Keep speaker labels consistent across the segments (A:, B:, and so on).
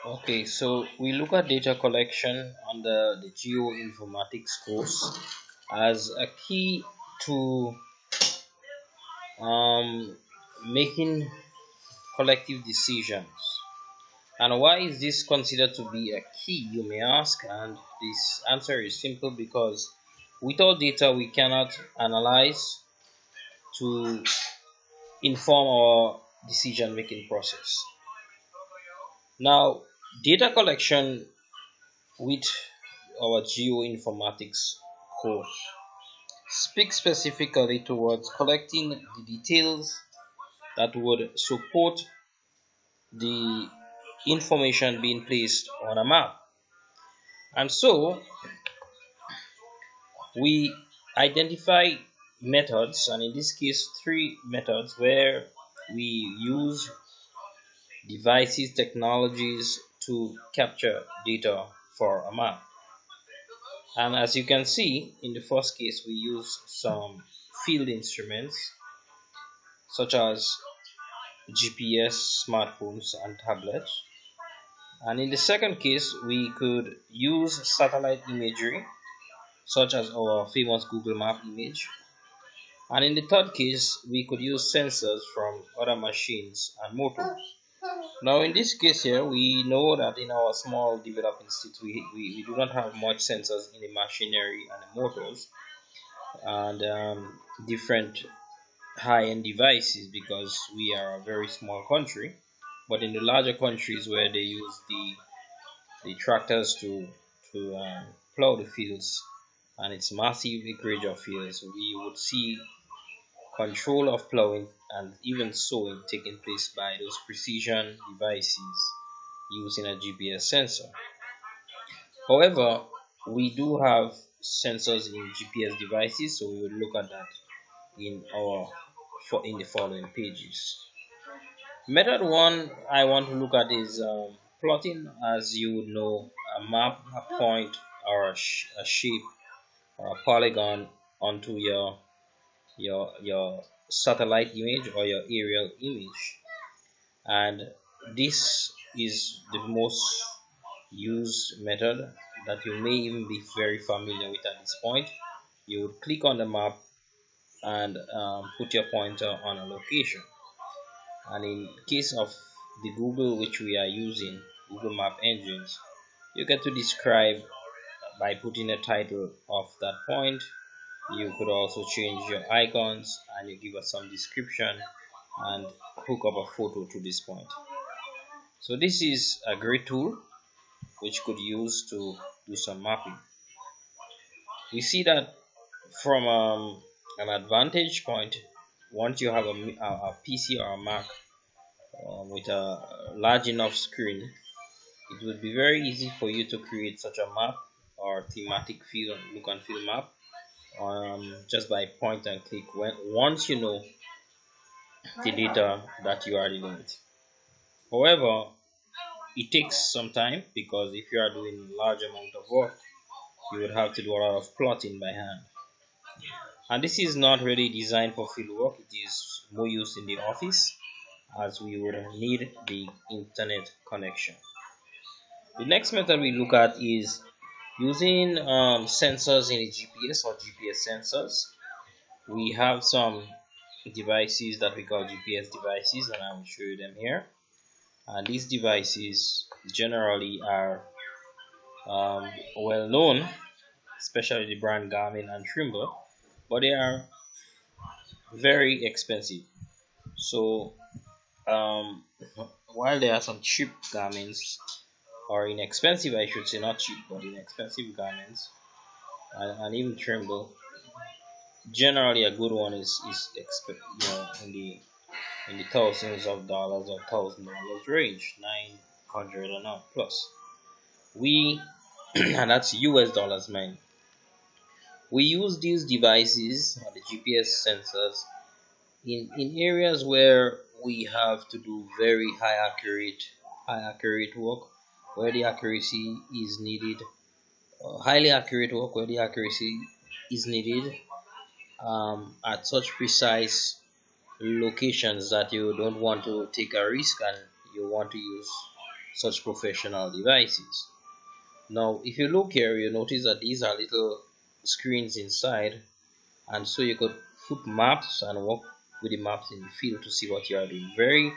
A: Okay, so we look at data collection under the geoinformatics course as a key to um, making collective decisions. And why is this considered to be a key, you may ask? And this answer is simple because without data, we cannot analyze to inform our decision making process. Now, data collection with our geoinformatics course speaks specifically towards collecting the details that would support the information being placed on a map. And so we identify methods, and in this case, three methods where we use devices, technologies to capture data for a map. And as you can see, in the first case, we use some field instruments such as GPS, smartphones, and tablets. And in the second case, we could use satellite imagery, such as our famous Google Map image. And in the third case, we could use sensors from other machines and motors. Now, in this case here, we know that in our small developing state, we do not have much sensors in the machinery and the motors and different high-end devices because we are a very small country. But in the larger countries where they use the tractors to plow the fields and it's massive acreage of fields, we would see control of plowing and even sowing taking place by those precision devices using a GPS sensor. However, we do have sensors in GPS devices, so we will look at that in the following pages. Method one I want to look at is plotting. As you would know, a map, a point, or a shape or a polygon onto your satellite image or your aerial image, and this is the most used method that you may even be very familiar with at this point. You would click on the map and put your pointer on a location, and in case of the Google which we are using, Google Map engines, you get to describe by putting a title of that point. You could also change your icons and you give us some description and hook up a photo to this point. So this is a great tool which could use to do some mapping. We see that from an advantage point, once you have a PC or a Mac with a large enough screen, it would be very easy for you to create such a map or thematic feel look and feel map just by point and click once you know the data that you are dealing with. However, it takes some time because if you are doing large amount of work, you would have to do a lot of plotting by hand. And this is not really designed for field work, it is more used in the office as we would need the internet connection. The next method we look at is using sensors in the GPS or GPS sensors. We have some devices that we call GPS devices, and I will show you them here. And these devices generally are well known, especially the brand Garmin and Trimble, but they are very expensive. So um, while there are some cheap Garmins, or inexpensive, I should say, not cheap, but inexpensive garments, and even Trimble, generally a good one is in the thousands of dollars or $1,000 range, 900 and up plus. We and that's US dollars, man. We use these devices, or the GPS sensors, in areas where we have to do very high accurate work, where the accuracy is needed, highly accurate work where the accuracy is needed at such precise locations that you don't want to take a risk and you want to use such professional devices. Now, if you look here, you notice that these are little screens inside, and so you could put maps and work with the maps in the field to see what you are doing. Very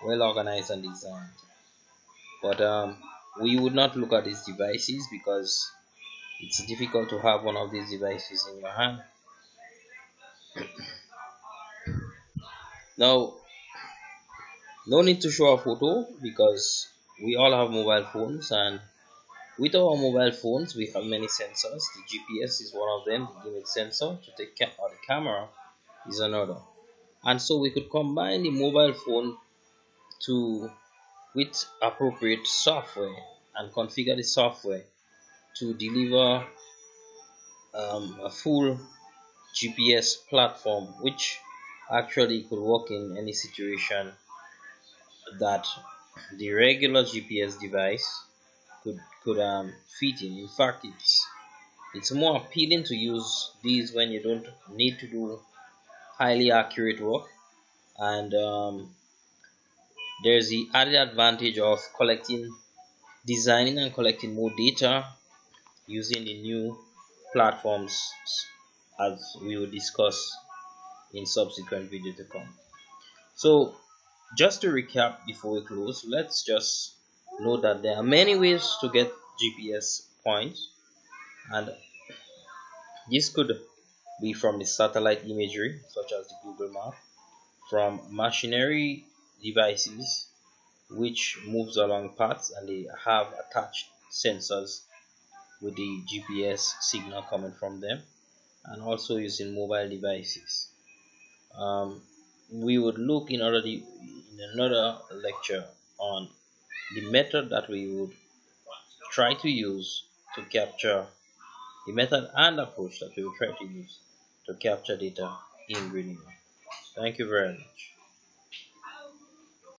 A: well organized and designed. But we would not look at these devices because it's difficult to have one of these devices in your hand. Now, no need to show a photo because we all have mobile phones, and with our mobile phones we have many sensors. The GPS is one of them, the image sensor to take or the camera is another. And so we could combine the mobile phone to with appropriate software and configure the software to deliver a full GPS platform, which actually could work in any situation that the regular GPS device could fit in. In fact, it's more appealing to use these when you don't need to do highly accurate work, and there's the added advantage of designing and collecting more data using the new platforms, as we will discuss in subsequent video to come. So just to recap before we close, let's just note that there are many ways to get GPS points, and this could be from the satellite imagery such as the Google map, from machinery devices which moves along paths and they have attached sensors with the GPS signal coming from them, and also using mobile devices. Um, we would look in another lecture on the method that we would try to use to capture the method and approach that we will try to use to capture data in Greening. Thank you very much.